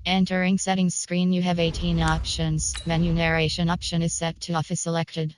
Entering settings screen, you have 18 options. Menu narration option is set to off is selected.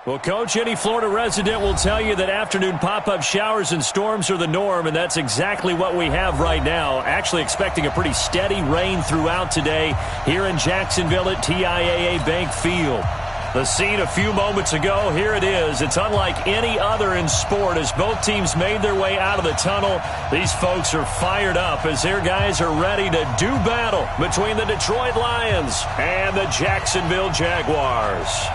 Well, Coach, any Florida resident will tell you that afternoon pop-up showers and storms are the norm, and that's exactly what we have right now. Actually expecting a pretty steady rain throughout today here in Jacksonville at TIAA Bank Field. The scene a few moments ago, here it is. It's unlike any other in sport as both teams made their way out of the tunnel. These folks are fired up as their guys are ready to do battle between the Detroit Lions and the Jacksonville Jaguars.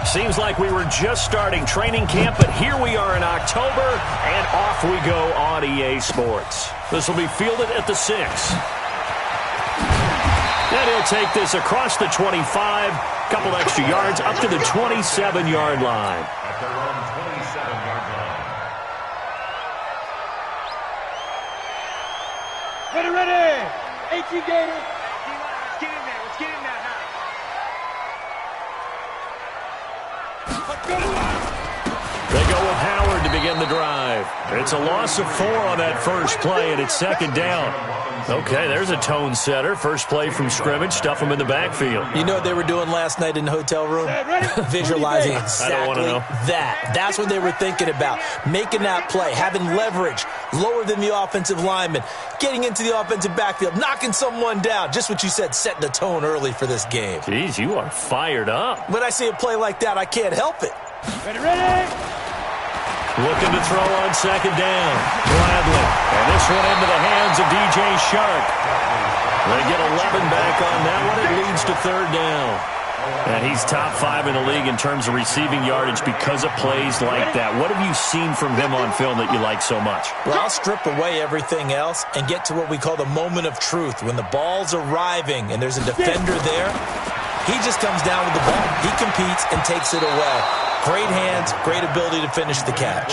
Seems like we were just starting training camp, but here we are in October, and off we go on EA Sports. This will be fielded at the 6. And he'll take this across the 25, couple extra yards, up to the 27-yard line. At their own 27-yard line. Ready. 18 Gators. Let's get in there. Let's get in there. They go with Howard to begin the drive. It's a loss of 4 on that first play, and it's second down. Okay, there's a tone setter. First play from scrimmage, stuff them in the backfield. You know what they were doing last night in the hotel room? Visualizing exactly that. That's what they were thinking about. Making that play, having leverage, lower than the offensive lineman, getting into the offensive backfield, knocking someone down. Just what you said, setting the tone early for this game. Jeez, you are fired up. When I see a play like that, I can't help it. Ready. Looking to throw on second down. Bradley. And this one into the hands of DJ Shark. They get 11 back on that one. It leads to third down. And he's top 5 in the league in terms of receiving yardage because of plays like that. What have you seen from him on film that you like so much? Well, I'll strip away everything else and get to what we call the moment of truth. When the ball's arriving and there's a defender there, he just comes down with the ball. He competes and takes it away. Great hands, great ability to finish the catch.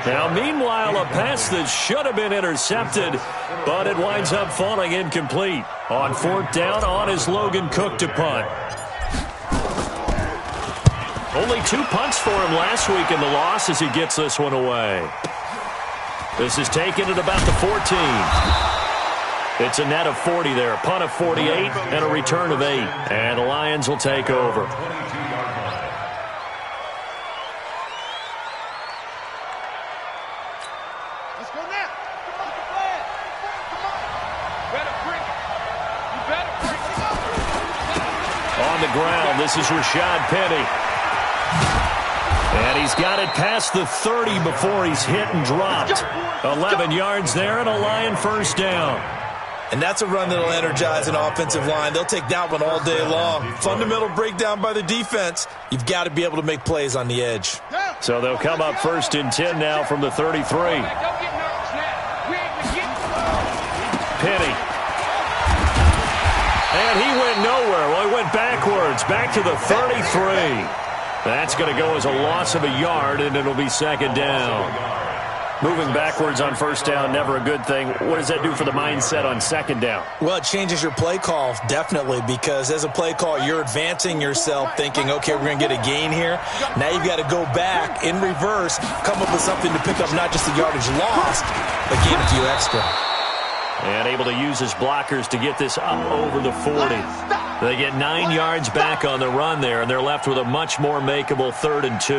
Now, meanwhile, a pass that should have been intercepted, but it winds up falling incomplete. On fourth down, on is Logan Cook to punt. Only 2 punts for him last week in the loss as he gets this one away. This is taken at about the 14. It's a net of 40 there, a punt of 48, and a return of 8. And the Lions will take over. On the ground, this is Rashad Penny. And he's got it past the 30 before he's hit and dropped. 11 yards there and a Lion first down. And that's a run that'll energize an offensive line. They'll take that one all day long. Fundamental breakdown by the defense. You've got to be able to make plays on the edge. So they'll come up first and 10 now from the 33. Penny. And he went nowhere. Well, he went backwards, back to the 33. That's going to go as a loss of a yard, and it'll be second down. Moving backwards on first down, never a good thing. What does that do for the mindset on second down? Well, it changes your play call, definitely, because as a play call, you're advancing yourself thinking, okay, we're going to get a gain here. Now you've got to go back in reverse, come up with something to pick up not just the yardage lost, but gain a few extra. And able to use his blockers to get this up over the 40. They get 9 yards back on the run there, and they're left with a much more makeable 3rd and 2.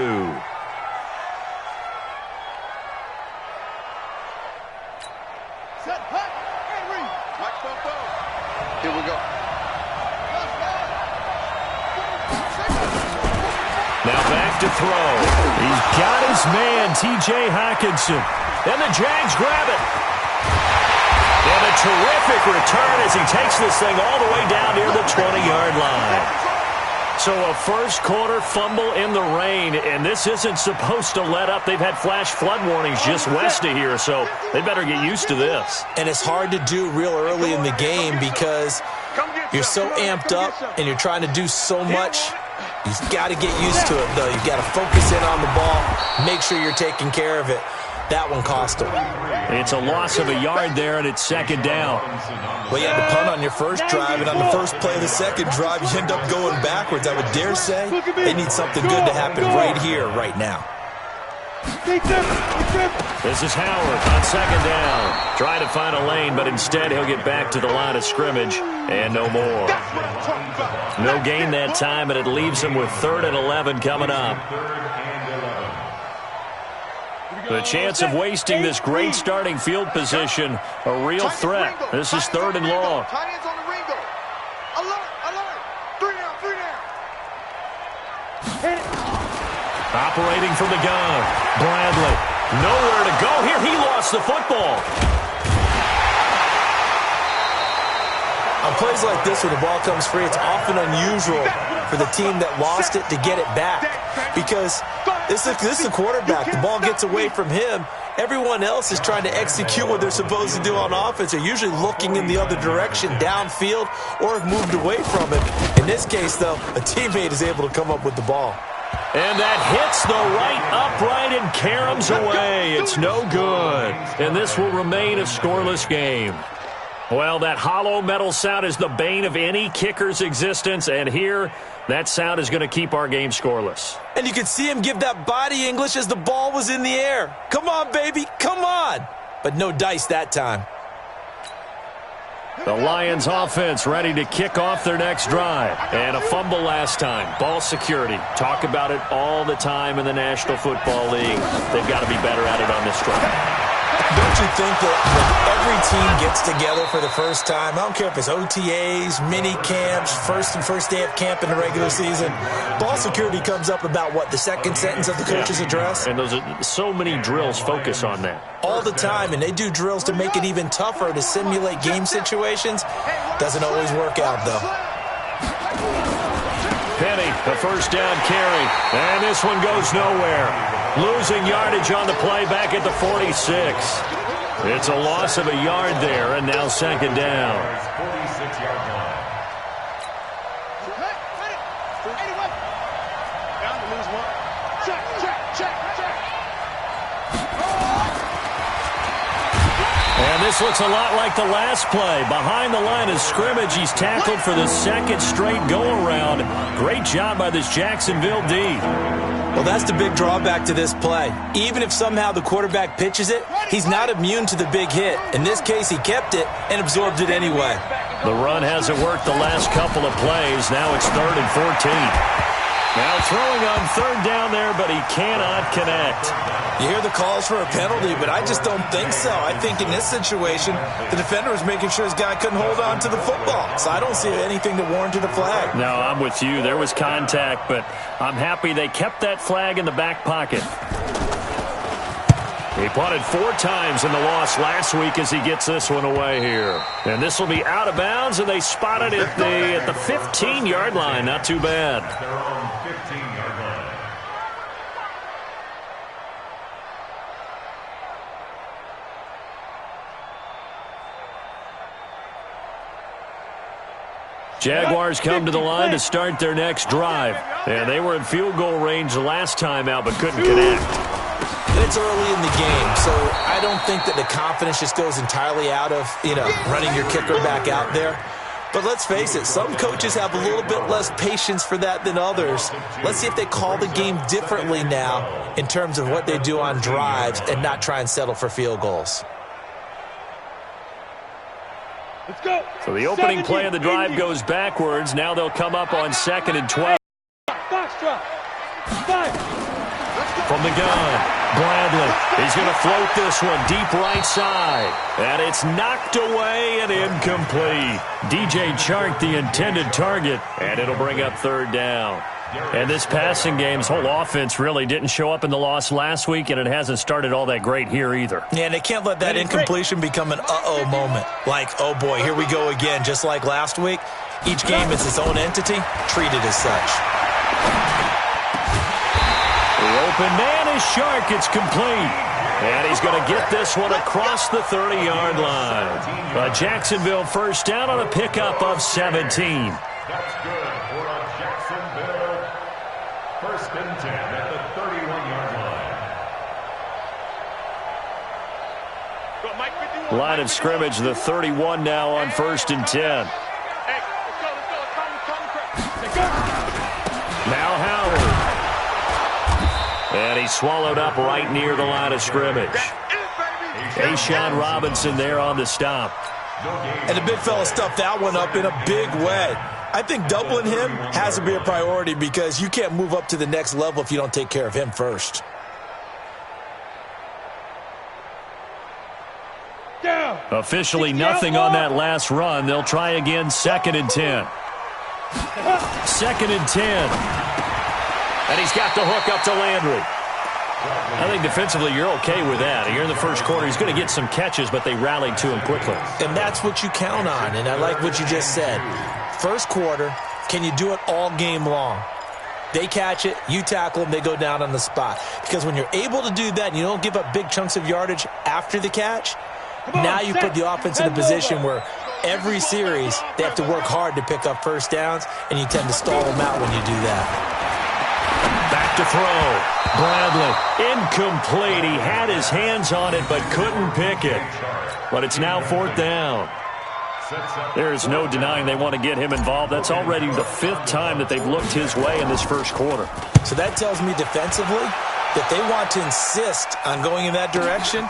Here we go. Now back to throw. He's got his man, T.J. Hockenson. And the Jags grab it. And a terrific return as he takes this thing all the way down near the 20-yard line. So a first quarter fumble in the rain, and this isn't supposed to let up. They've had flash flood warnings just west of here, so they better get used to this. And it's hard to do real early in the game because you're so amped up and you're trying to do so much. You've got to get used to it, though. You've got to focus in on the ball, make sure you're taking care of it. That one cost him. It's a loss of a yard there, and it's second down. Well, you had to punt on your first drive, and on the first play of the second drive, you end up going backwards. I would dare say they need something good to happen right here, right now. This is Howard on second down. Trying to find a lane, but instead he'll get back to the line of scrimmage and no more. No gain that time, and it leaves him with 3rd and 11 coming up. The chance of wasting this great starting field position, a real threat. This is 3rd and long. Operating from the gun, Bradley. Nowhere to go here. He lost the football. On plays like this where the ball comes free, it's often unusual for the team that lost it to get it back. Because this is the quarterback. The ball gets away from him. Everyone else is trying to execute what they're supposed to do on offense. They're usually looking in the other direction, downfield, or have moved away from it. In this case, though, a teammate is able to come up with the ball. And that hits the right upright and caroms away. It's no good. And this will remain a scoreless game. Well, that hollow metal sound is the bane of any kicker's existence. And here, that sound is going to keep our game scoreless. And you could see him give that body English as the ball was in the air. Come on, baby. Come on. But no dice that time. The Lions offense ready to kick off their next drive. And a fumble last time. Ball security. Talk about it all the time in the National Football League. They've got to be better at it on this drive. Don't you think that when every team gets together for the first time, I don't care if it's OTAs, mini camps, first day of camp in the regular season, ball security comes up about what, the second sentence of the coach's address? And those are so many drills focus on that. All the time, and they do drills to make it even tougher to simulate game situations. Doesn't always work out, though. Penny, the first down carry. And this one goes nowhere. Losing yardage on the play back at the 46. It's a loss of a yard there, and now second down. 46-yard line. Down to lose one. Check. And this looks a lot like the last play. Behind the line of scrimmage, he's tackled for the second straight go-around. Great job by this Jacksonville D. Well, that's the big drawback to this play. Even if somehow the quarterback pitches it, he's not immune to the big hit. In this case, he kept it and absorbed it anyway. The run hasn't worked the last couple of plays. Now it's 3rd and 14. Now throwing on 3rd down there, but he cannot connect. You hear the calls for a penalty, but I just don't think so. I think in this situation, the defender was making sure his guy couldn't hold on to the football. So I don't see anything to warrant a flag. No, I'm with you. There was contact, but I'm happy they kept that flag in the back pocket. He punted 4 times in the loss last week as he gets this one away here. And this will be out of bounds, and they spotted it at the 15-yard line. Not too bad. They're on 15-yard line. Jaguars come to the line to start their next drive. And they were in field goal range the last time out, but couldn't connect. It's early in the game, so I don't think that the confidence just goes entirely out of, running your kicker back out there. But let's face it, some coaches have a little bit less patience for that than others. Let's see if they call the game differently now in terms of what they do on drives and not try and settle for field goals. Let's go. So the opening play of the drive goes backwards. Now they'll come up on 2nd and 12. Foxtrot. 5. From the gun, Bradley. He's going to float this one deep right side. And it's knocked away and incomplete. DJ Chark, the intended target, and it'll bring up 3rd down. And this passing game's whole offense really didn't show up in the loss last week, and it hasn't started all that great here either. Yeah, and they can't let that incompletion become an uh-oh moment. Like, oh boy, here we go again, just like last week. Each game is its own entity, treated as such. The open man is Shark. It's complete. And he's going to get this one across the 30-yard line. A Jacksonville first down on a pickup of 17. That's good for a Jacksonville 1st and 10 at the 31-yard line. Line of scrimmage, the 31 now on 1st and 10. Now Howard. And he's swallowed up right near the line of scrimmage. A'Shawn Robinson there on the stop. And the big fella stuffed that one up in a big way. I think doubling him has to be a priority because you can't move up to the next level if you don't take care of him first. Officially nothing on that last run. They'll try again, 2nd and 10. 2nd and 10. And he's got the hook up to Landry. I think defensively you're okay with that. Here in the first quarter, he's going to get some catches, but they rallied to him quickly. And that's what you count on, and I like what you just said. First quarter, can you do it all game long? They catch it, you tackle them, they go down on the spot. Because when you're able to do that and you don't give up big chunks of yardage after the catch, now you put the offense in a position where every series they have to work hard to pick up first downs, and you tend to stall them out when you do that. Back to throw. Bradley, incomplete. He had his hands on it but couldn't pick it. But it's now 4th down. There's no denying they want to get him involved. That's already the 5th time that they've looked his way in this first quarter. So that tells me defensively that they want to insist on going in that direction.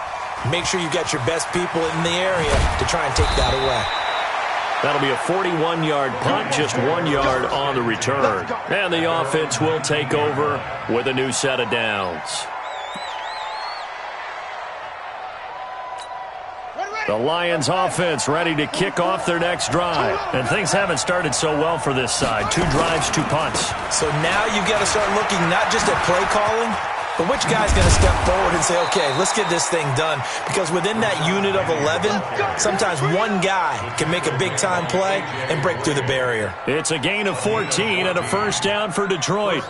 Make sure you've got your best people in the area to try and take that away. That'll be a 41-yard punt, just 1 yard on the return. And the offense will take over with a new set of downs. The Lions offense ready to kick off their next drive. And things haven't started so well for this side. 2 drives, 2 punts. So now you've got to start looking not just at play calling, but which guy's going to step forward and say, okay, let's get this thing done. Because within that unit of 11, sometimes one guy can make a big-time play and break through the barrier. It's a gain of 14 and a first down for Detroit.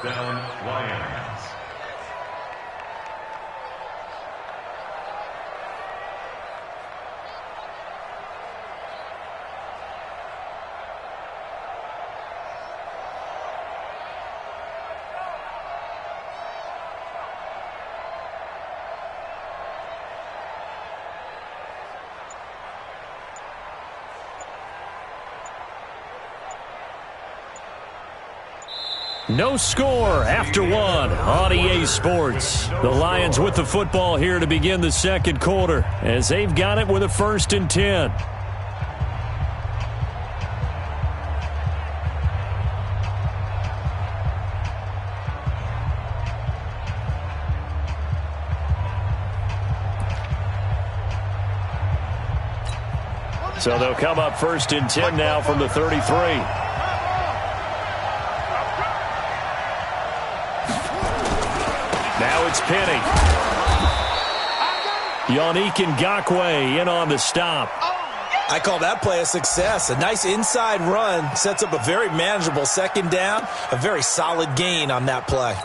No score after 1 on EA Sports. The Lions with the football here to begin the second quarter as they've got it with a 1st and 10. So they'll come up 1st and 10 now from the 33. Now it's Penny. Yannick Ngakoue in on the stop. I call that play a success. A nice inside run sets up a very manageable 2nd down. A very solid gain on that play.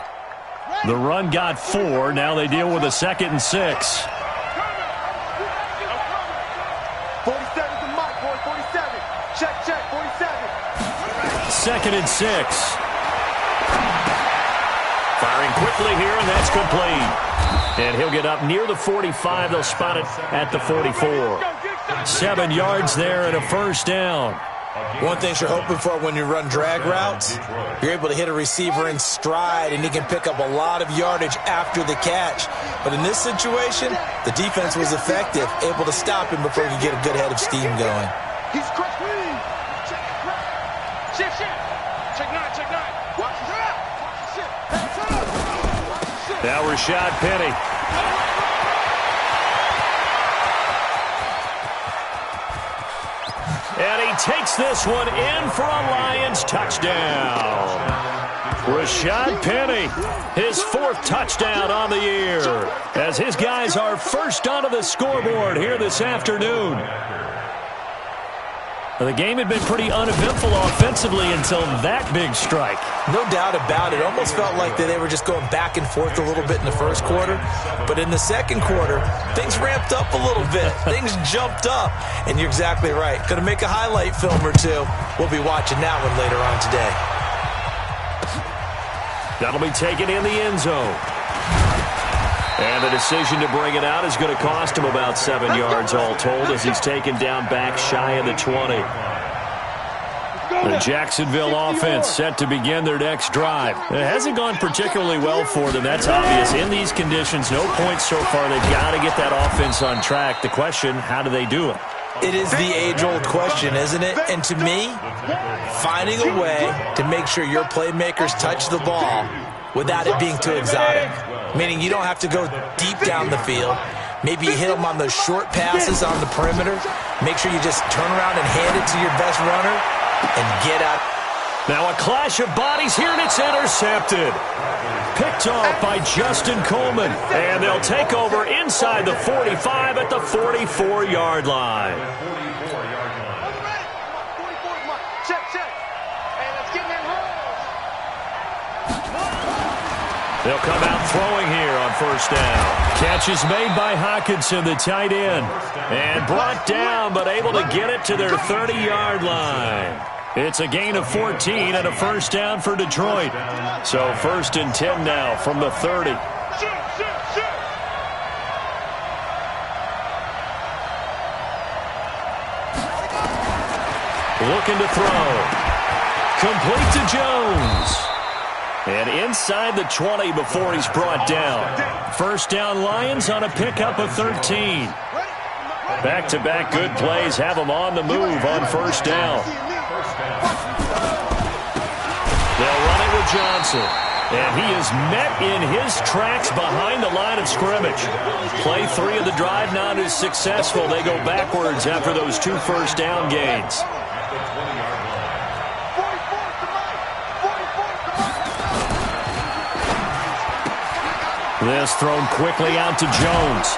The run got 4. Now they deal with a 2nd and 6. 47 to Mike, boy, 47. Check, 47. 2nd and 6. Firing quickly here, and that's complete. And he'll get up near the 45. They'll spot it at the 44. 7 yards there and a first down. One thing you're hoping for when you run drag routes, you're able to hit a receiver in stride, and he can pick up a lot of yardage after the catch. But in this situation, the defense was effective, able to stop him before he could get a good head of steam going. He's quick. Check 9. Watch the shot. Now Rashad Penny. And he takes this one in for a Lions touchdown. Rashad Penny, his 4th touchdown on the year, as his guys are first onto the scoreboard here this afternoon. The game had been pretty uneventful offensively until that big strike. No doubt about it. Almost felt like they were just going back and forth a little bit in the first quarter. But in the second quarter, things ramped up a little bit. Things jumped up. And you're exactly right. Going to make a highlight film or two. We'll be watching that one later on today. That'll be taken in the end zone. And the decision to bring it out is going to cost him about 7 yards all told as he's taken down back shy of the 20. The Jacksonville offense set to begin their next drive. It hasn't gone particularly well for them. That's obvious. In these conditions, no points so far. They've got to get that offense on track. The question, how do they do it? It is the age-old question, isn't it? And to me, finding a way to make sure your playmakers touch the ball without it being too exotic. Meaning you don't have to go deep down the field. Maybe you hit them on those short passes on the perimeter. Make sure you just turn around and hand it to your best runner and get out. Now a clash of bodies here, and it's intercepted. Picked off by Justin Coleman. And they'll take over inside the 45 at the 44-yard line. They'll come out throwing here on first down. Catch is made by Hockenson, the tight end. And brought down, but able to get it to their 30-yard line. It's a gain of 14 and a first down for Detroit. So first and 10 now from the 30. Looking to throw. Complete to Jones. And inside the 20 before he's brought down. First down Lions on a pickup of 13. Back-to-back good plays have them on the move on first down. They'll run it with Johnson. And he is met in his tracks behind the line of scrimmage. Play 3 of the drive not as successful. They go backwards after those 2 first down gains. This thrown quickly out to Jones.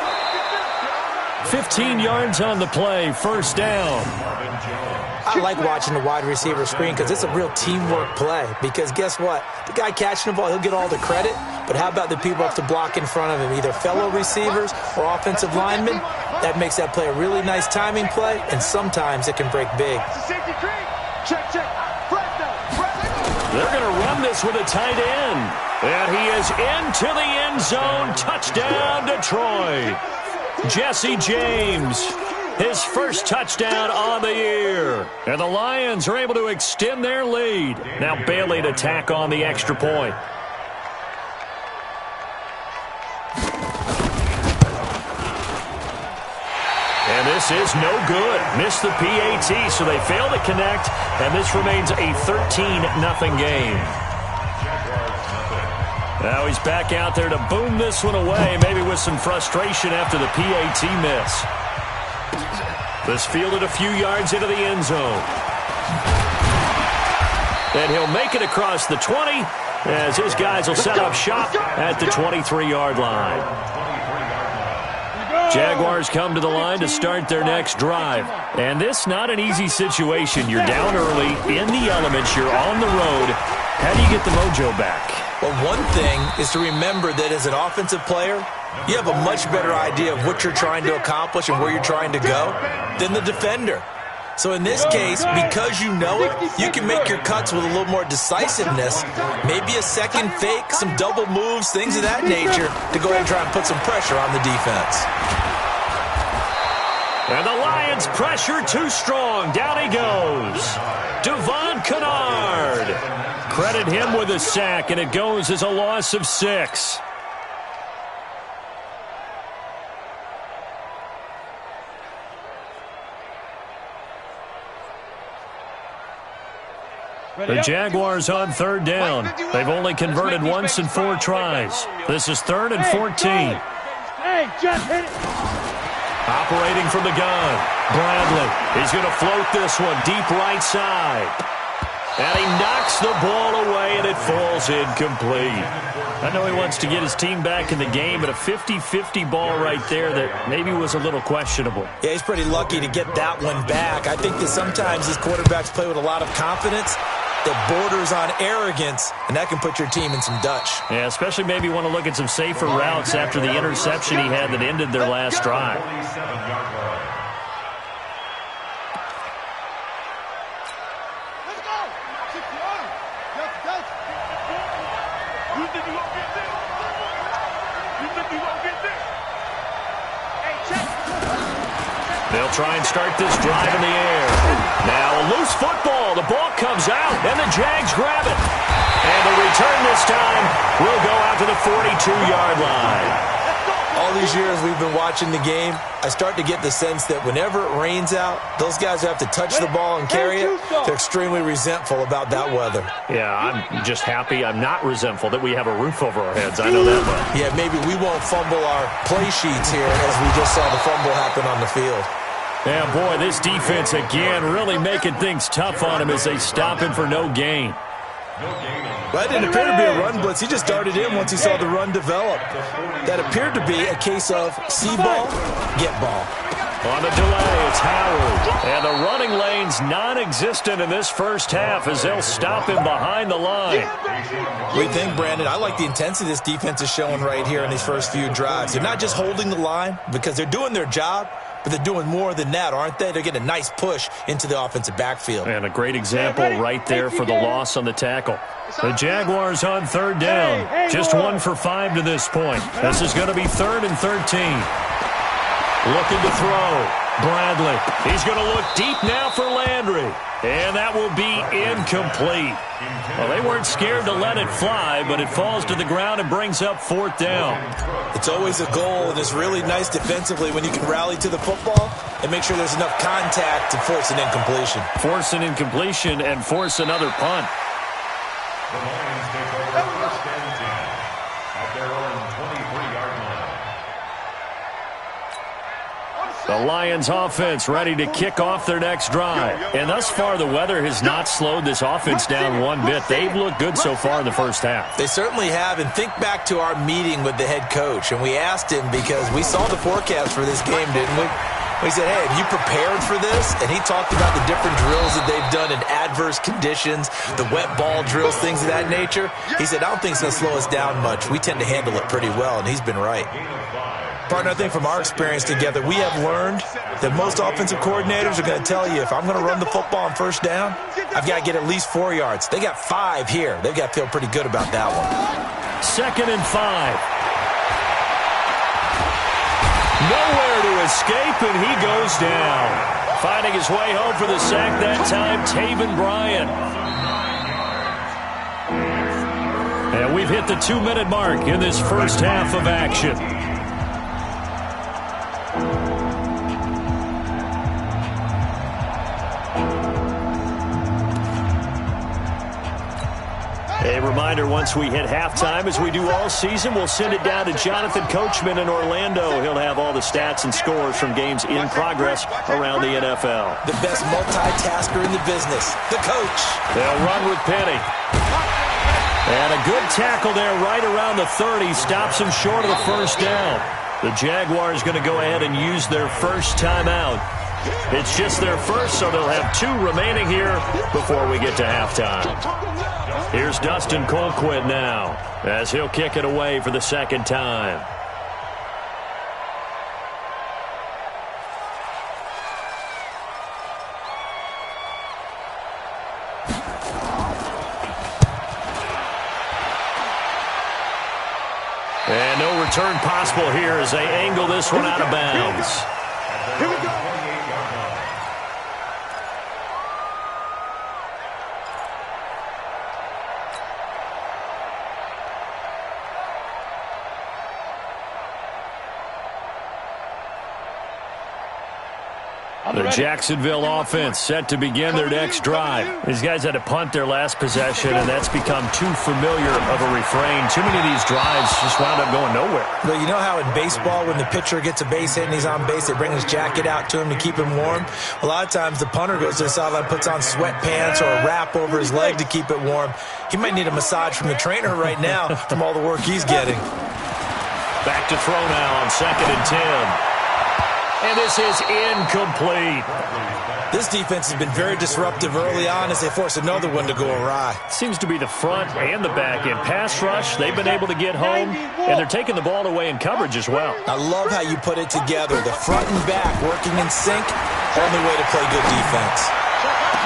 15 yards on the play, first down. I like watching the wide receiver screen because it's a real teamwork play. Because guess what? The guy catching the ball, he'll get all the credit. But how about the people up to block in front of him, either fellow receivers or offensive linemen? That makes that play a really nice timing play, and sometimes it can break big. They're going to run this with a tight end. And he is into the end zone. Touchdown, Detroit. Jesse James, his first touchdown on the year. And the Lions are able to extend their lead. Now Bailey to tack on the extra point. And this is no good. Missed the PAT, so they fail to connect. And this remains a 13-0 game. Now he's back out there to boom this one away, maybe with some frustration after the PAT miss. This fielded a few yards into the end zone. And he'll make it across the 20 as his guys will set up shop at the 23-yard line. Jaguars come to the line to start their next drive. And this not an easy situation. You're down early, in the elements, you're on the road. How do you get the mojo back? Well, one thing is to remember that as an offensive player, you have a much better idea of what you're trying to accomplish and where you're trying to go than the defender. So in this case, because you know it, you can make your cuts with a little more decisiveness, maybe a second fake, some double moves, things of that nature, to go ahead and try and put some pressure on the defense. And the Lions pressure too strong. Down he goes. Devon Kennard. Credit him with a sack, and it goes as a loss of 6. The Jaguars on third down. They've only converted once in 4 tries. This is 3rd and 14. Hey, just hit it. Operating from the gun, Bradley. He's going to float this one deep right side. And he knocks the ball away, and it falls incomplete. I know he wants to get his team back in the game, but a 50-50 ball right there that maybe was a little questionable. Yeah, he's pretty lucky to get that one back. I think that sometimes these quarterbacks play with a lot of confidence that borders on arrogance, and that can put your team in some Dutch. Yeah, especially maybe want to look at some safer routes after the interception he had that ended their last drive. They'll try and start this drive in the air. Now a loose football. The ball comes out, and the Jags grab it. And the return this time will go out to the 42-yard line. All these years we've been watching the game, I start to get the sense that whenever it rains out, those guys who have to touch the ball and carry it, they're extremely resentful about that weather. Yeah, I'm just happy I'm not resentful that we have a roof over our heads. I know that much. Yeah, maybe we won't fumble our play sheets here as we just saw the fumble happen on the field. Yeah, boy, this defense again really making things tough on him as they stop him for no gain. Well, that didn't appear to be a run blitz. He just darted in once he saw the run develop. That appeared to be a case of see ball, get ball. On the delay, it's Howard. And the running lane's non-existent in this first half as they'll stop him behind the line. What do you think, Brandon? I like the intensity this defense is showing right here in these first few drives. They're not just holding the line because they're doing their job, but they're doing more than that, aren't they? They're getting a nice push into the offensive backfield. And a great example right there for the loss on the tackle. The Jaguars on third down. Just 1 for 5 to this point. This is going to be 3rd and 13. Looking to throw. Bradley. He's going to look deep now for Landry. And that will be incomplete. Well, they weren't scared to let it fly, but it falls to the ground and brings up 4th down. It's always a goal, and it's really nice defensively when you can rally to the football and make sure there's enough contact to force an incompletion. Force an incompletion and force another punt. The Lions take over 1st and 10 at their own 23-yard line. The Lions offense ready to kick off their next drive. And thus far, the weather has not slowed this offense down one bit. They've looked good so far in the first half. They certainly have. And think back to our meeting with the head coach. And we asked him because we saw the forecast for this game, didn't we? We said, hey, have you prepared for this? And he talked about the different drills that they've done in adverse conditions, the wet ball drills, things of that nature. He said, I don't think it's going to slow us down much. We tend to handle it pretty well, and he's been right. Partner, I think from our experience together, we have learned that most offensive coordinators are going to tell you, if I'm going to run the football on 1st down, I've got to get at least 4 yards. They got 5 here. They've got to feel pretty good about that one. 2nd and 5. Nowhere to escape, and he goes down. Finding his way home for the sack that time, Taven Bryan. And we've hit the 2-minute mark in this first half of action. A reminder, once we hit halftime, as we do all season, we'll send it down to Jonathan Coachman in Orlando. He'll have all the stats and scores from games in progress around the NFL. The best multitasker in the business, the coach. They'll run with Penny. And a good tackle there right around the 30. Stops him short of the 1st down. The Jaguars going to go ahead and use their first timeout. It's just their first, so they'll have 2 remaining here before we get to halftime. Here's Dustin Colquitt now as he'll kick it away for the 2nd time. And no return possible here as they angle this one out of bounds. Here we go. The Jacksonville offense set to begin their next drive. These guys had to punt their last possession, and that's become too familiar of a refrain. Too many of these drives just wound up going nowhere. But you know how in baseball, when the pitcher gets a base hit and he's on base, they bring his jacket out to him to keep him warm? A lot of times the punter goes to the sideline, puts on sweatpants or a wrap over his leg to keep it warm. He might need a massage from the trainer right now from all the work he's getting. Back to throw now on 2nd and 10. And this is incomplete. This defense has been very disruptive early on as they force another one to go awry. Seems to be the front and the back end. Pass rush, they've been able to get home, and they're taking the ball away in coverage as well. I love how you put it together. The front and back working in sync, only way to play good defense.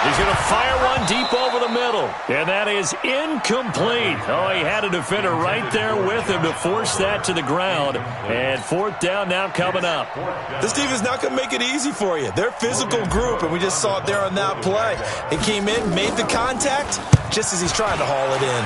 He's going to fire one deep over the middle. And that is incomplete. Oh, he had a defender right there with him to force that to the ground. And fourth down now coming up. This team is not going to make it easy for you. They're a physical group, and we just saw it there on that play. He came in, made the contact, just as he's trying to haul it in.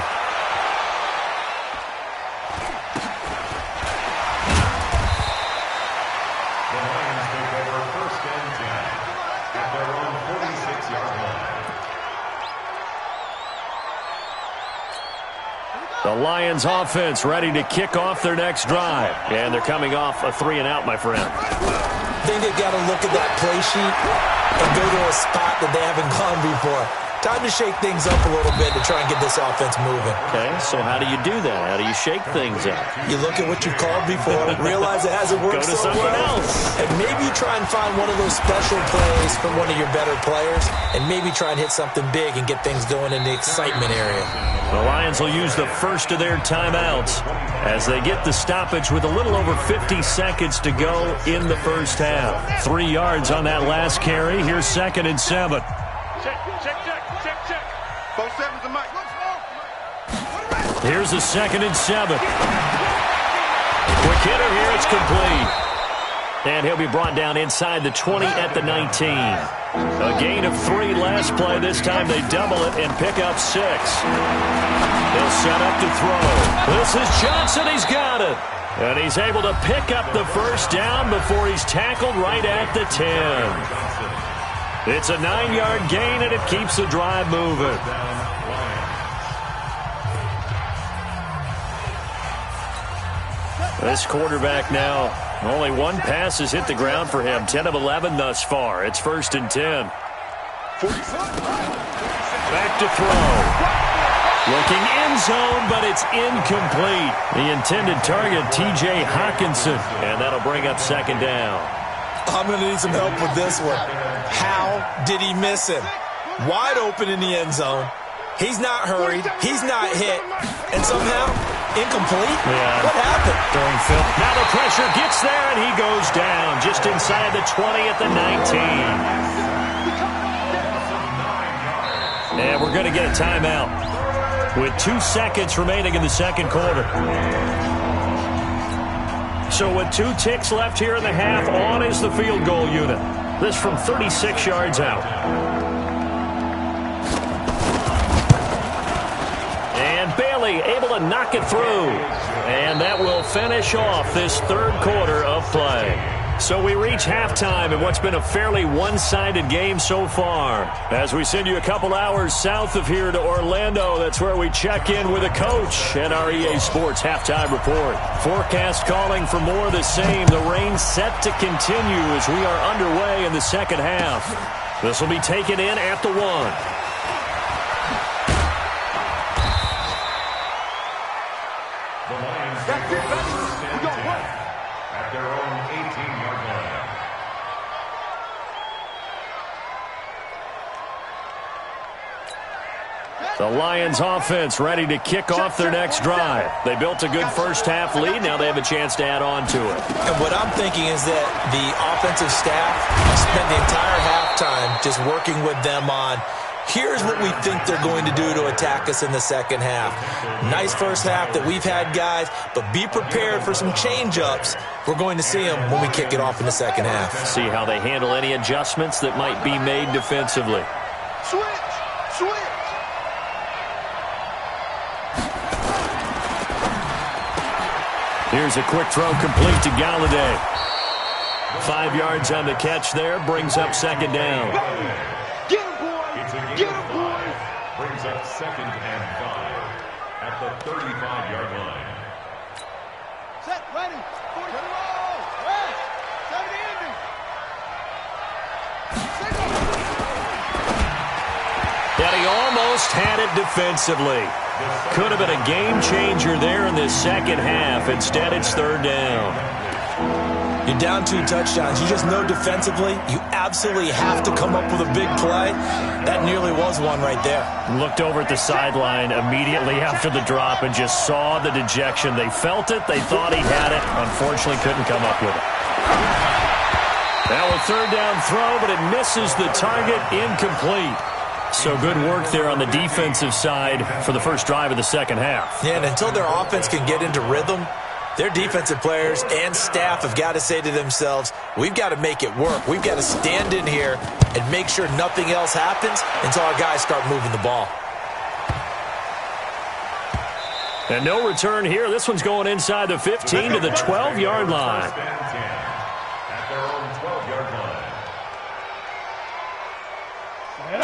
The Lions offense ready to kick off their next drive. And they're coming off a 3-and-out, my friend. I think they've got to look at that play sheet and go to a spot that they haven't gone before. Time to shake things up a little bit to try and get this offense moving. Okay, so how do you do that? How do you shake things up? You look at what you've called before, realize it hasn't worked so well, and maybe you try and find one of those special plays from one of your better players, and maybe try and hit something big and get things going in the excitement area. The Lions will use the first of their timeouts as they get the stoppage with a little over 50 seconds to go in the first half. 3 yards on that last carry. Here's 2nd and 7. Here's a 2nd and 7. Quick hitter here. It's complete. And he'll be brought down inside the 20 at the 19. A gain of 3 last play. This time they double it and pick up 6. They'll set up to throw. This is Johnson. He's got it. And he's able to pick up the first down before he's tackled right at the 10. It's a 9-yard gain, and it keeps the drive moving. This quarterback now, only one pass has hit the ground for him. 10 of 11 thus far. It's 1st and 10. Back to throw. Looking end zone, but it's incomplete. The intended target, T.J. Hawkinson. And that'll bring up 2nd down. I'm going to need some help with this one. How did he miss him? Wide open in the end zone. He's not hurried. He's not hit. And somehow, incomplete? Yeah. What happened? Throwing Phil. Now the pressure gets there, and he goes down just inside the 20 at the 19. And we're going to get a timeout with 2 seconds remaining in the second quarter. So with 2 ticks left here in the half, on is the field goal unit. This from 36 yards out. And Bailey able to knock it through. And that will finish off this third quarter of play. So we reach halftime in what's been a fairly one-sided game so far. As we send you a couple hours south of here to Orlando, that's where we check in with a coach and our EA Sports halftime report. Forecast calling for more of the same. The rain set to continue as we are underway in the second half. This will be taken in at the 1. The Lions offense ready to kick off their next drive. They built a good first half lead. Now they have a chance to add on to it. And what I'm thinking is that the offensive staff spent the entire halftime just working with them on, here's what we think they're going to do to attack us in the second half. Nice first half that we've had, guys, but be prepared for some change-ups. We're going to see them when we kick it off in the second half. See how they handle any adjustments that might be made defensively. Switch! Here's a quick throw complete to Galladay. 5 yards on the catch there, brings up 2nd down. Get him, boy! Get him, boy! Brings up 2nd and 5 at the 35-yard line. Set, ready, 40, roll, rest, 70 ending. And he almost had it defensively. Could have been a game changer there in this second half. Instead, it's 3rd down. You're down 2 touchdowns. You just know defensively you absolutely have to come up with a big play. That nearly was one right there. Looked over at the sideline immediately after the drop and just saw the dejection. They felt it. They thought he had it. Unfortunately, couldn't come up with it. Now a third down throw, but it misses the target, incomplete. So good work there on the defensive side for the first drive of the second half. Yeah, and until their offense can get into rhythm, their defensive players and staff have got to say to themselves, we've got to make it work. We've got to stand in here and make sure nothing else happens until our guys start moving the ball. And no return here. This one's going inside the 15 to the 12-yard line.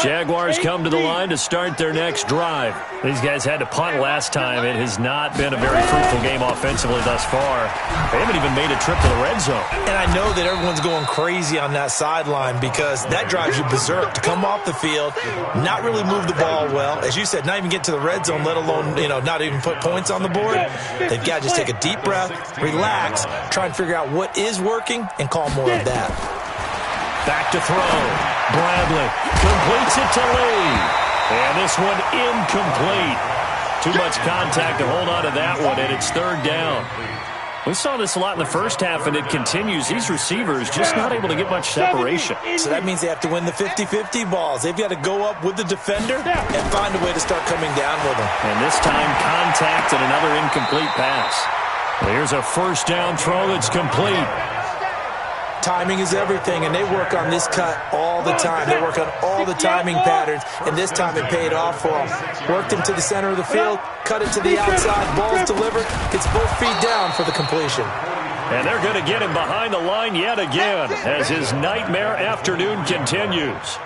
Jaguars come to the line to start their next drive. These guys had to punt last time. It has not been a very fruitful game offensively thus far. They haven't even made a trip to the red zone. And I know that everyone's going crazy on that sideline because that drives you berserk to come off the field, not really move the ball well. As you said, not even get to the red zone, let alone, not even put points on the board. They've got to just take a deep breath, relax, try and figure out what is working and call more of that. Back to throw. Bradley completes it to Lee. And this one incomplete. Too much contact to hold on to that one, and it's third down. We saw this a lot in the first half, and it continues. These receivers just not able to get much separation. So that means they have to win the 50-50 balls. They've got to go up with the defender and find a way to start coming down with them. And this time, contact and another incomplete pass. Here's a first down throw that's complete. Timing is everything, and they work on this cut all the time. They work on all the timing patterns, and this time it paid off for them. Worked him to the center of the field, cut it to the outside, ball's delivered, gets both feet down for the completion. And they're going to get him behind the line yet again as his nightmare afternoon continues.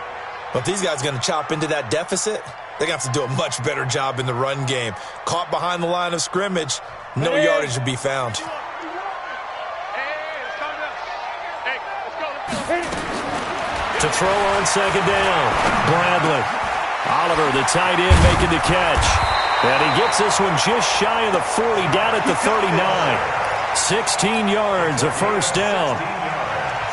But if these guys are going to chop into that deficit, they're going to have to do a much better job in the run game. Caught behind the line of scrimmage, no yardage to be found. To throw on second down, Bradley. Oliver, the tight end, making the catch. And he gets this one just shy of the 40, down at the 39. 16 yards, a first down.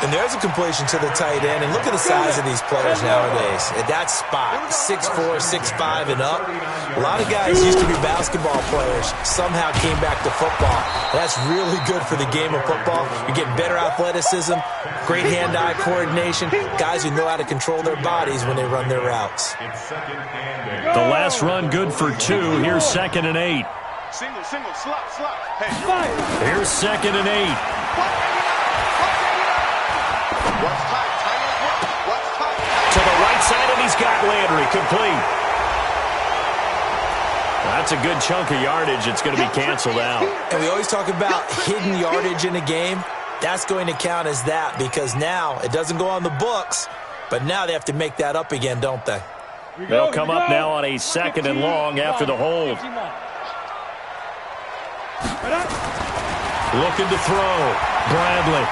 And there's a completion to the tight end. And look at the size of these players nowadays. At that spot, 6'4", 6'5", and up. A lot of guys used to be basketball players, somehow came back to football. That's really good for the game of football. You're getting better athleticism, great hand-eye coordination, guys who know how to control their bodies when they run their routes. The last run good for 2. Here's 2nd and 8. Single, slot. Hey, here's 2nd and 8. To the right side, and he's got Landry complete. That's a good chunk of yardage. It's going to be canceled out. And we always talk about hidden yardage in a game. That's going to count as that because now it doesn't go on the books, but now they have to make that up again, don't they? They'll come up now on a 2nd and long after the hold. Looking to throw. Bradley.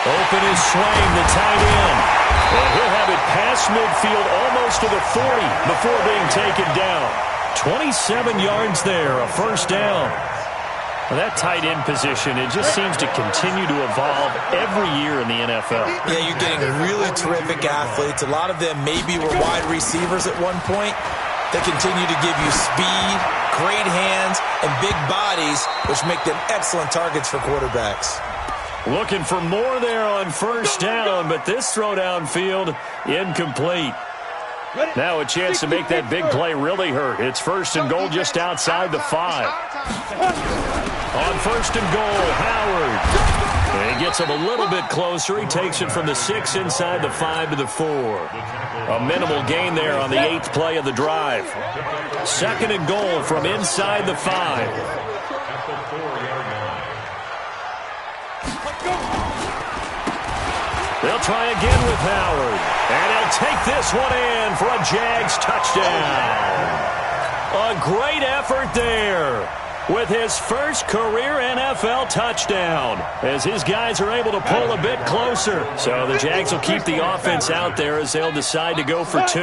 Open is Swain, the tight end. And he'll have it past midfield almost to the 40 before being taken down. 27 yards there, a first down. Well, that tight end position, it just seems to continue to evolve every year in the NFL. Yeah, you're getting really terrific athletes. A lot of them maybe were wide receivers at one point. They continue to give you speed, great hands, and big bodies, which make them excellent targets for quarterbacks. Looking for more there on first down, but this throw downfield, incomplete. Now a chance to make that big play really hurt. It's 1st and goal just outside the 5. On 1st and goal, Howard. And he gets him a little bit closer. He takes it from the 6 inside the 5 to the 4. A minimal gain there on the 8th play of the drive. 2nd and goal from inside the 5. They'll try again with Howard. And he'll take this one in for a Jags touchdown. A great effort there with his first career NFL touchdown as his guys are able to pull a bit closer. So the Jags will keep the offense out there as they'll decide to go for 2.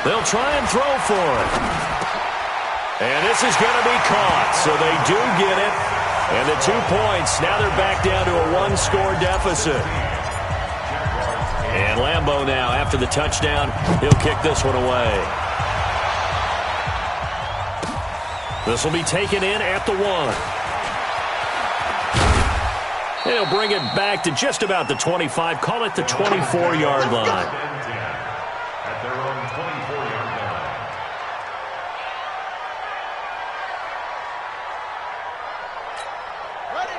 They'll try and throw for it. And this is going to be caught, so they do get it. And the 2 points, now they're back down to a 1-score deficit. And Lambeau now, after the touchdown, he'll kick this one away. This will be taken in at the 1. And he'll bring it back to just about the 25. Call it the 24-yard line. At their own 24-yard line.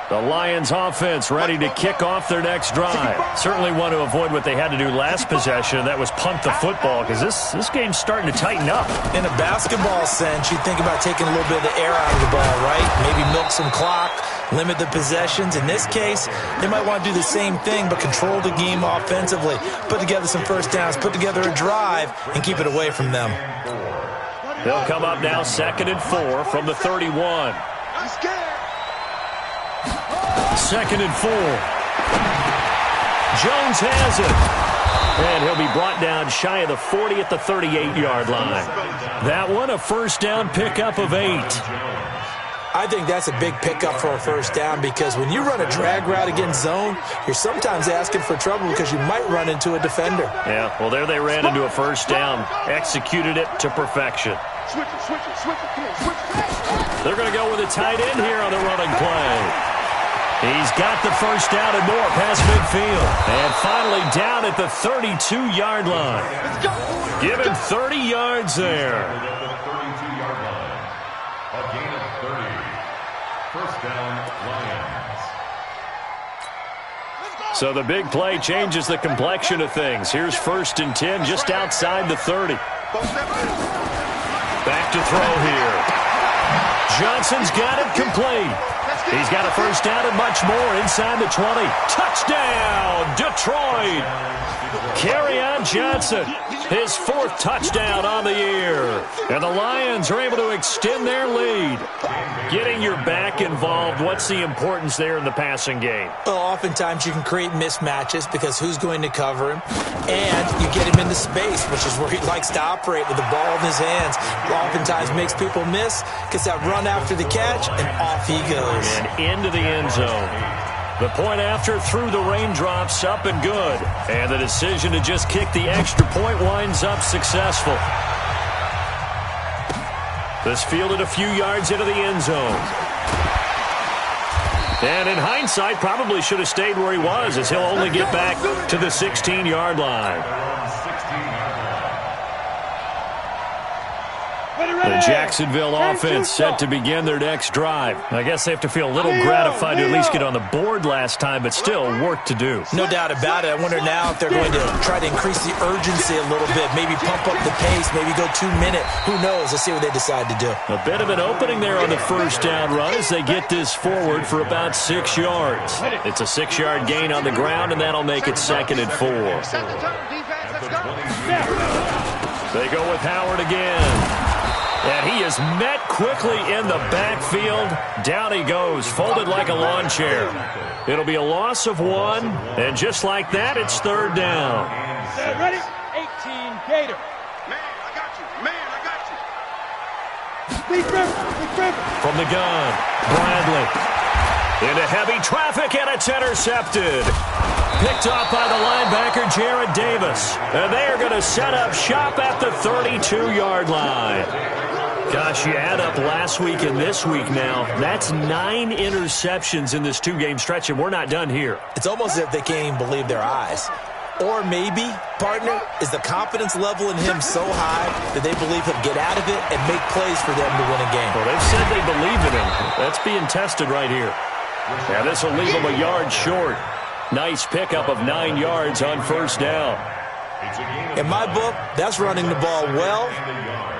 The Lions offense ready to kick off their next drive. Certainly want to avoid what they had to do last possession. That was punt the football, because this game's starting to tighten up. In a basketball sense, you think about taking a little bit of the air out of the ball, right? Maybe milk some clock, limit the possessions. In this case, they might want to do the same thing, but control the game offensively. Put together some first downs, put together a drive, and keep it away from them. They'll come up now 2nd and 4 from the 31. I'm scared. 2nd and 4. Jones has it. And he'll be brought down shy of the 40 at the 38-yard line. That one, a first down pickup of 8. I think that's a big pickup for a first down, because when you run a drag route against zone, you're sometimes asking for trouble because you might run into a defender. Yeah, well, there they ran into a first down. Executed it to perfection. Switch it, switch it, switch it. Come on, switch it. They're going to go with a tight end here on the running play. He's got the first down and more past midfield. And finally down at the 32-yard line. Give him 30 yards there. At the 32-yard line. A gain of 30. First down, Lions. So the big play changes the complexion of things. Here's 1st and 10 just outside the 30. Back to throw here. Johnson's got it complete. He's got a first down and much more inside the 20. Touchdown, Detroit. Kerryon Johnson, his 4th touchdown on the year. And the Lions are able to extend their lead. Getting your back involved, what's the importance there in the passing game? Well, oftentimes you can create mismatches because who's going to cover him? And you get him into space, which is where he likes to operate with the ball in his hands. Oftentimes makes people miss, gets that run after the catch, and off he goes. And into the end zone. The point after through the raindrops, up and good. And the decision to just kick the extra point winds up successful. This fielded a few yards into the end zone. And in hindsight, probably should have stayed where he was, as he'll only get back to the 16-yard line. The Jacksonville offense set to begin their next drive. I guess they have to feel a little gratified to at least get on the board last time, but still work to do. No doubt about it. I wonder now if they're going to try to increase the urgency a little bit, maybe pump up the pace, maybe go 2-minute. Who knows? Let's see what they decide to do. A bit of an opening there on the first down run as they get this forward for about 6 yards. It's a 6-yard gain on the ground, and that'll make it 2nd and 4. They go with Howard again. And he is met quickly in the backfield. Down he goes, folded like a lawn chair. It'll be a loss of 1, and just like that, it's 3rd down. Ready? 18, Gator. Man, I got you. Man, I got you. Big river. From the gun, Bradley. Into heavy traffic, and it's intercepted. Picked off by the linebacker, Jared Davis. And they are going to set up shop at the 32-yard line. Gosh, you add up last week and this week now, that's 9 interceptions in this 2-game stretch, and we're not done here. It's almost as if they can't even believe their eyes. Or maybe, partner, is the confidence level in him so high that they believe he'll get out of it and make plays for them to win a game. Well, they've said they believe in him. That's being tested right here. Now this will leave him a yard short. Nice pickup of 9 yards on first down. In my book, that's running the ball well,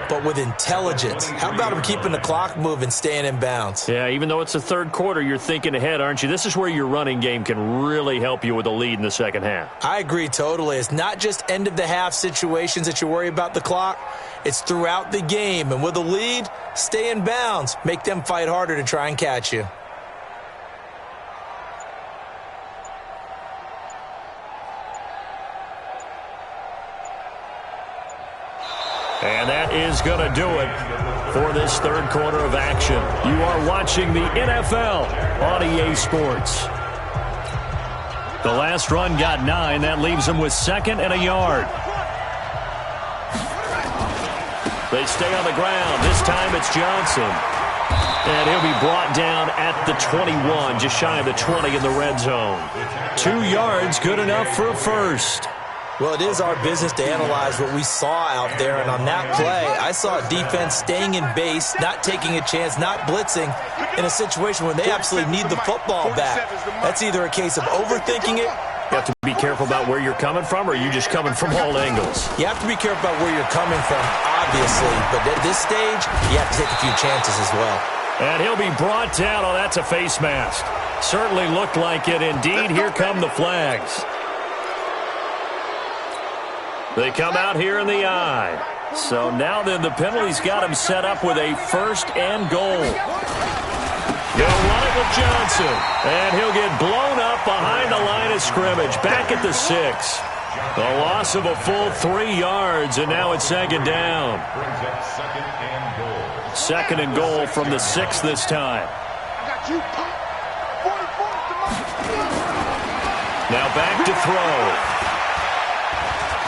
but with intelligence. How about him keeping the clock moving, staying in bounds? Yeah, even though it's the third quarter, you're thinking ahead, aren't you? This is where your running game can really help you with a lead in the second half. I agree totally. It's not just end-of-the-half situations that you worry about the clock. It's throughout the game. And with a lead, stay in bounds. Make them fight harder to try and catch you. And that is going to do it for this third quarter of action. You are watching the NFL on EA Sports. The last run got 9. That leaves them with 2nd and a yard. They stay on the ground. This time it's Johnson. And he'll be brought down at the 21, just shy of the 20 in the red zone. 2 yards, good enough for a first. Well, it is our business to analyze what we saw out there, and on that play, I sasaw a defense staying in base, not taking a chance, not blitzing in a situation where they absolutely need the football back. That's either a case of overthinking it. You have to be careful about where you're coming from, or are you just coming from all angles? You have to be careful about where you're coming from, obviously, but at this stage, you have to take a few chances as well. And he'll be brought down. Oh, that's a face mask. Certainly looked like it. Indeed, here come the flags. They come out here in the eye. So now then the penalty's got him set up with a 1st and goal. Gonna run it with Johnson. And he'll get blown up behind the line of scrimmage. Back at the 6. The loss of a full 3 yards, and now it's 2nd down. 2nd and goal from the 6 this time. Now back to throw.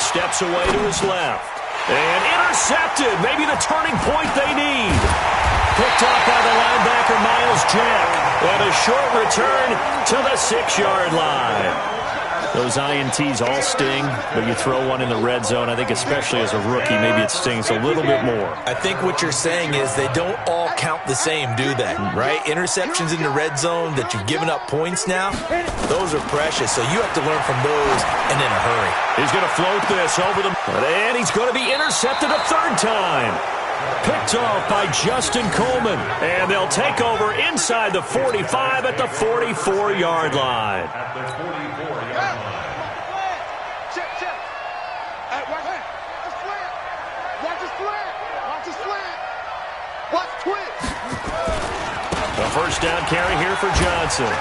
Steps away to his left. And intercepted. Maybe the turning point they need. Picked off by the linebacker, Miles Jack. And a short return to the 6-yard line. Those INTs all sting, but you throw one in the red zone, I think especially as a rookie, maybe it stings a little bit more. I think what you're saying is they don't all count the same, do they? Right? Interceptions in the red zone that you've given up points now, those are precious, so you have to learn from those and in a hurry. He's going to float this over the... And he's going to be intercepted a 3rd time. Picked off by Justin Coleman. And they'll take over inside the 45 at the 44-yard line. At the 44-yard line. Check. Hey, watch the slant. Watch the slant. Watch the slant. Watch twist. A 1st down carry here for Johnson.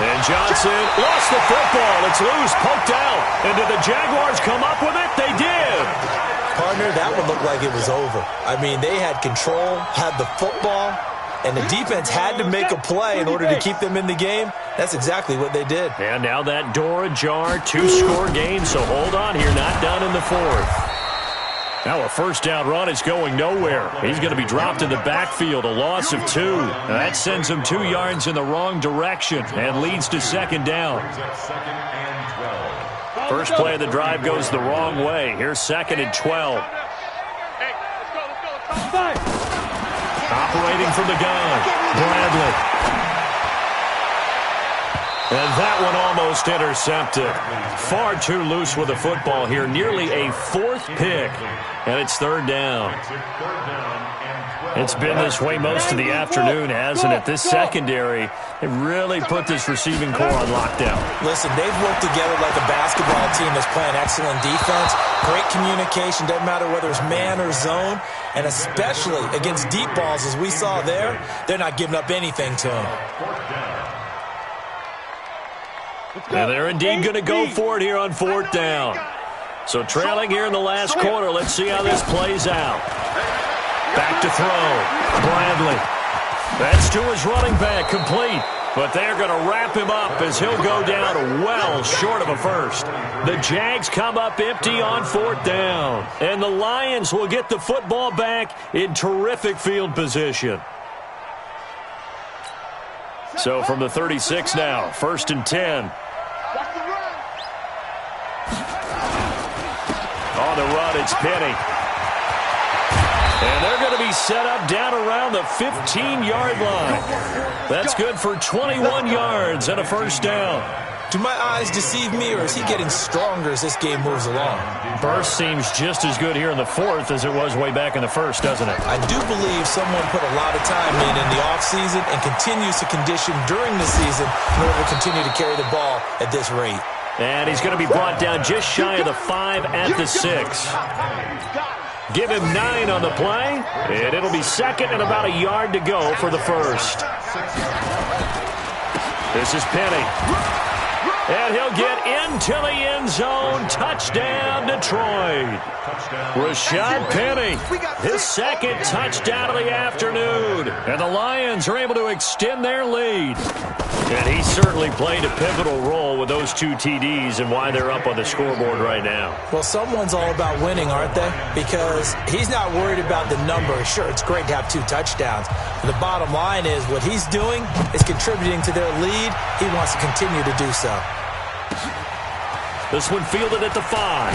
And Johnson lost the football. It's loose, poked out. And did the Jaguars come up with it? They did. Partner, that one looked like it was over. I mean, they had control, had the football, and the defense had to make a play in order to keep them in the game. That's exactly what they did. And now that door ajar, 2-score game, so hold on here, not done in the 4th. Now a 1st down run is going nowhere. He's going to be dropped in the backfield, a loss of 2. Now that sends him 2 yards in the wrong direction and leads to 2nd down. First play of the drive goes the wrong way. Here's 2nd and 12. Operating from the gun, Bradley. And that one almost intercepted. Far too loose with the football here. Nearly a 4th pick. And it's 3rd down. It's been this way most of the afternoon, hasn't it? This secondary, they really put this receiving core on lockdown. Listen, they've worked together like a basketball team that's playing excellent defense. Great communication, doesn't matter whether it's man or zone. And especially against deep balls, as we saw there, they're not giving up anything to them. And they're indeed going to go for it here on 4th down. So trailing here in the last quarter, let's see how this plays out. Back to throw. Bradley. That's to his running back, complete. But they're going to wrap him up as he'll go down well short of a 1st. The Jags come up empty on 4th down. And the Lions will get the football back in terrific field position. So from the 36 now, 1st and 10. On the run, it's Penny. And they're going to be set up down around the 15-yard line. That's good for 21 yards and a 1st down. Do my eyes deceive me, or is he getting stronger as this game moves along? Burst seems just as good here in the 4th as it was way back in the 1st, doesn't it? I do believe someone put a lot of time in the offseason and continues to condition during the season in order to continue to carry the ball at this rate. And he's going to be brought down just shy of the 5 at the 6. Give him 9 on the play, and it'll be 2nd and about a yard to go for the 1st. This is Penny. And he'll get into the end zone. Touchdown, Detroit. Rashad Penny, his 2nd touchdown of the afternoon. And the Lions are able to extend their lead. And he certainly played a pivotal role with those 2 TDs and why they're up on the scoreboard right now. Well, someone's all about winning, aren't they? Because he's not worried about the number. Sure, it's great to have 2 touchdowns. But the bottom line is what he's doing is contributing to their lead. He wants to continue to do so. This one fielded at the 5.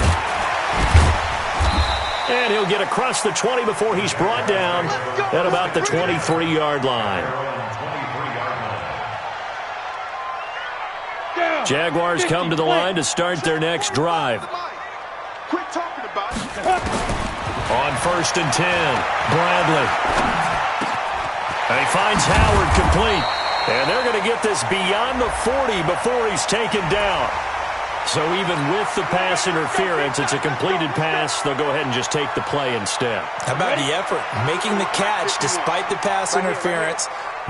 And he'll get across the 20 before he's brought down at about the 23-yard line. Jaguars come to the line to start their next drive. Quit talking about it. On 1st and 10, Bradley. And he finds Howard complete. And they're going to get this beyond the 40 before he's taken down. So even with the pass interference, it's a completed pass. They'll go ahead and just take the play instead. How about the effort? Making the catch despite the pass interference.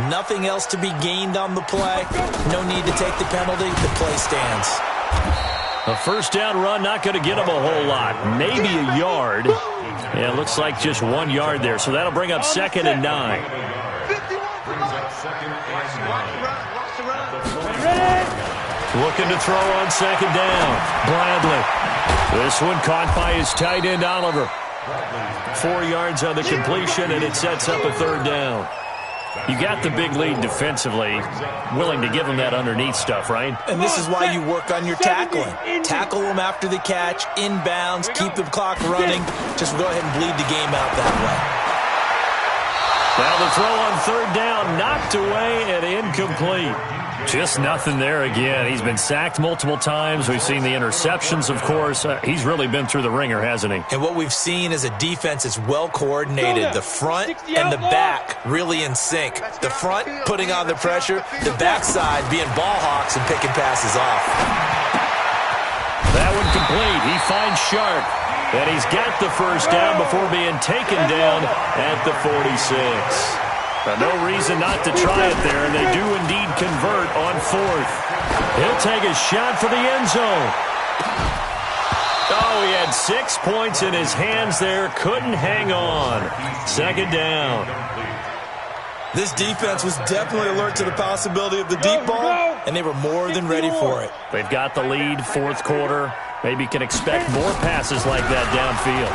Nothing else to be gained on the play. No need to take the penalty. The play stands. A first down run, not going to get him a whole lot. Maybe a yard. Yeah, it looks like just 1 yard there. So that'll bring up 2nd and 9. Looking to throw on 2nd down. Bradley. This one caught by his tight end, Oliver. 4 yards on the completion, and it sets up a 3rd down. You got the big lead defensively, willing to give them that underneath stuff, right? And this is why you work on your tackling. Tackle them after the catch, inbounds, keep the clock running. Just go ahead and bleed the game out that way. Now the throw on 3rd down, knocked away and incomplete. Just nothing there again. He's been sacked multiple times. We've seen the interceptions, of course. He's really been through the ringer, hasn't he? And what we've seen is a defense that's well coordinated. The front and the back really in sync. The front putting on the pressure. The backside being ball hawks and picking passes off. That one complete. He finds Sharp. And he's got the first down before being taken down at the 46. No reason not to try it there, and they do indeed convert on 4th. He'll take a shot for the end zone. Oh, he had 6 points in his hands there. Couldn't hang on. 2nd down. This defense was definitely alert to the possibility of the deep ball, and they were more than ready for it. They've got the lead, 4th quarter. Maybe can expect more passes like that downfield.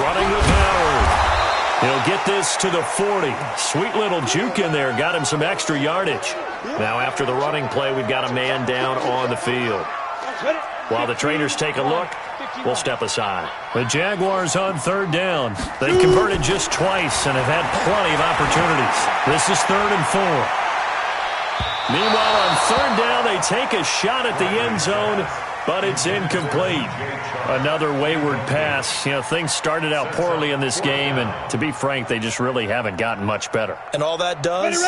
Running with Howard. He'll get this to the 40. Sweet little juke in there. Got him some extra yardage. Now after the running play, we've got a man down on the field. While the trainers take a look, we'll step aside. The Jaguars on 3rd down. They've converted just twice and have had plenty of opportunities. This is 3rd and 4. Meanwhile, on 3rd down, they take a shot at the end zone, but it's incomplete. Another wayward pass. You know, things started out poorly in this game, and to be frank, they just really haven't gotten much better. And all that does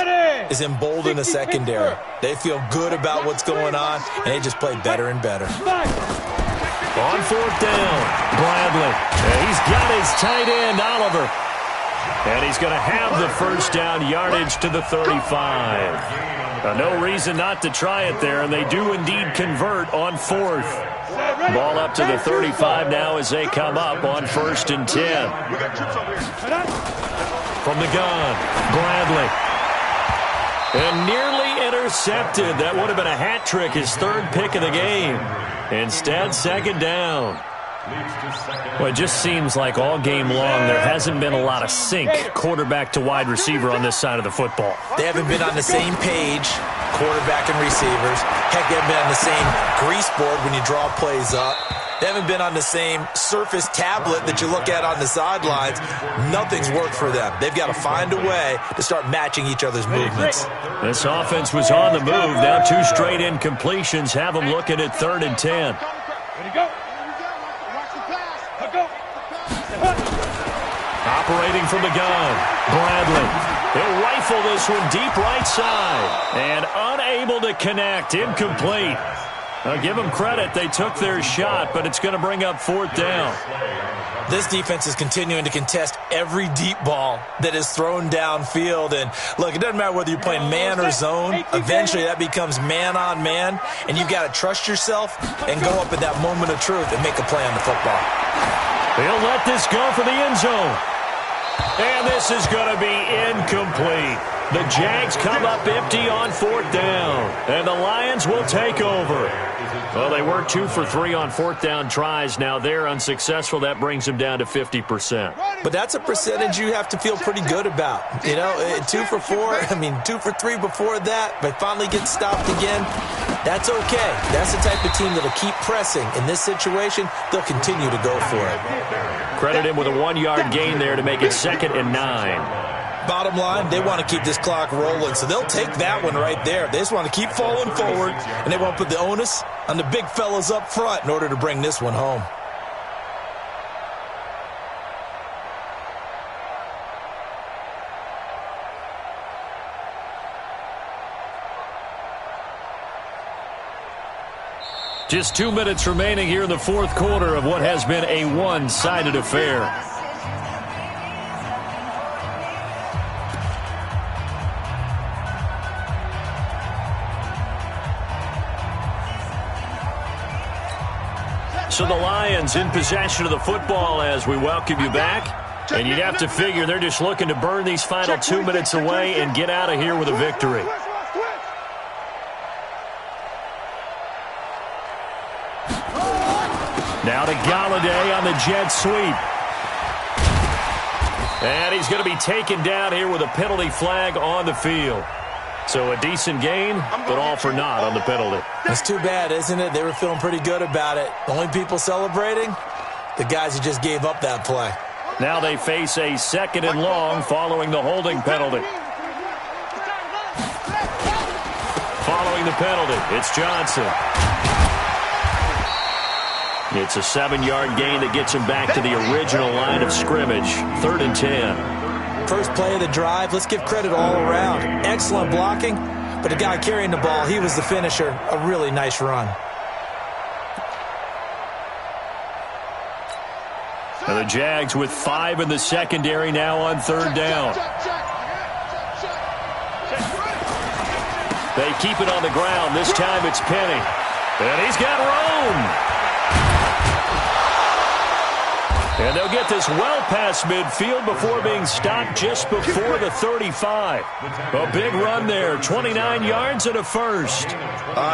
is embolden the secondary. They feel good about what's going on, and they just play better and better. On 4th down, Bradley. And he's got his tight end, Oliver. And he's going to have the first down yardage to the 35. No reason not to try it there, and they do indeed convert on 4th. Ball up to the 35 now as they come up on 1st and 10. From the gun, Bradley. And nearly intercepted. That would have been a hat trick, his 3rd pick of the game. Instead, 2nd down. Well, it just seems like all game long there hasn't been a lot of sync quarterback to wide receiver on this side of the football. They haven't been on the same page, quarterback and receivers. Heck, they haven't been on the same grease board when you draw plays up. They haven't been on the same surface tablet that you look at on the sidelines. Nothing's worked for them. They've got to find a way to start matching each other's movements. This offense was on the move. Now 2 straight incompletions have them looking at 3rd and 10. Ready, go. Operating from the gun, Bradley. He'll rifle this one deep right side. And unable to connect, incomplete. I'll give them credit. They took their shot, but it's going to bring up 4th down. This defense is continuing to contest every deep ball that is thrown downfield. And, look, it doesn't matter whether you're playing man or zone. Eventually, that becomes man-on-man, and you've got to trust yourself and go up at that moment of truth and make a play on the football. He'll let this go for the end zone. And this is going to be incomplete. The Jags come up empty on 4th down, and the Lions will take over. Well, they were 2 for 3 on 4th down tries. Now they're unsuccessful. That brings them down to 50%. But that's a percentage you have to feel pretty good about. You know, 2 for 4, 2 for 3 before that, but finally get stopped again. That's okay. That's the type of team that'll keep pressing. In this situation, they'll continue to go for it. Credit him with a 1-yard gain there to make it 2nd and 9. Bottom line, they want to keep this clock rolling, so they'll take that one right there. They just want to keep falling forward, and they want to put the onus on the big fellas up front in order to bring this one home. Just 2 minutes remaining here in the 4th quarter of what has been a one-sided affair. So the Lions in possession of the football as we welcome you back. And you'd have to figure they're just looking to burn these final 2 minutes away and get out of here with a victory. Now to Galladay on the jet sweep. And he's going to be taken down here with a penalty flag on the field. So a decent gain, but all for naught on the penalty. It's too bad, isn't it? They were feeling pretty good about it. The only people celebrating, the guys who just gave up that play. Now they face a 2nd and long following the holding penalty. Following the penalty, it's Johnson. It's a 7-yard gain that gets him back to the original line of scrimmage. 3rd and 10. First play of the drive, let's give credit all around. Excellent blocking, but the guy carrying the ball, he was the finisher. A really nice run. And the Jags with 5 in the secondary now on 3rd down. They keep it on the ground. This time it's Penny. And he's got room. And they'll get this well past midfield before being stopped just before the 35. A big run there, 29 yards and a first.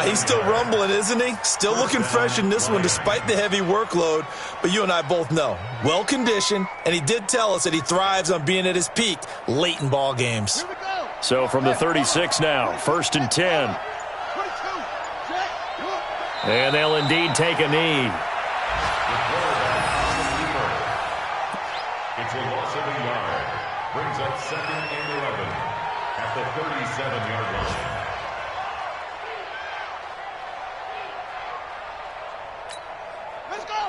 He's still rumbling, isn't he? Still looking fresh in this one despite the heavy workload. But you and I both know, well-conditioned, and he did tell us that he thrives on being at his peak late in ball games. So from the 36 now, 1st and 10. And they'll indeed take a knee. It's a loss of a yard. Brings up 2nd and 11 at the 37-yard line. Let's go.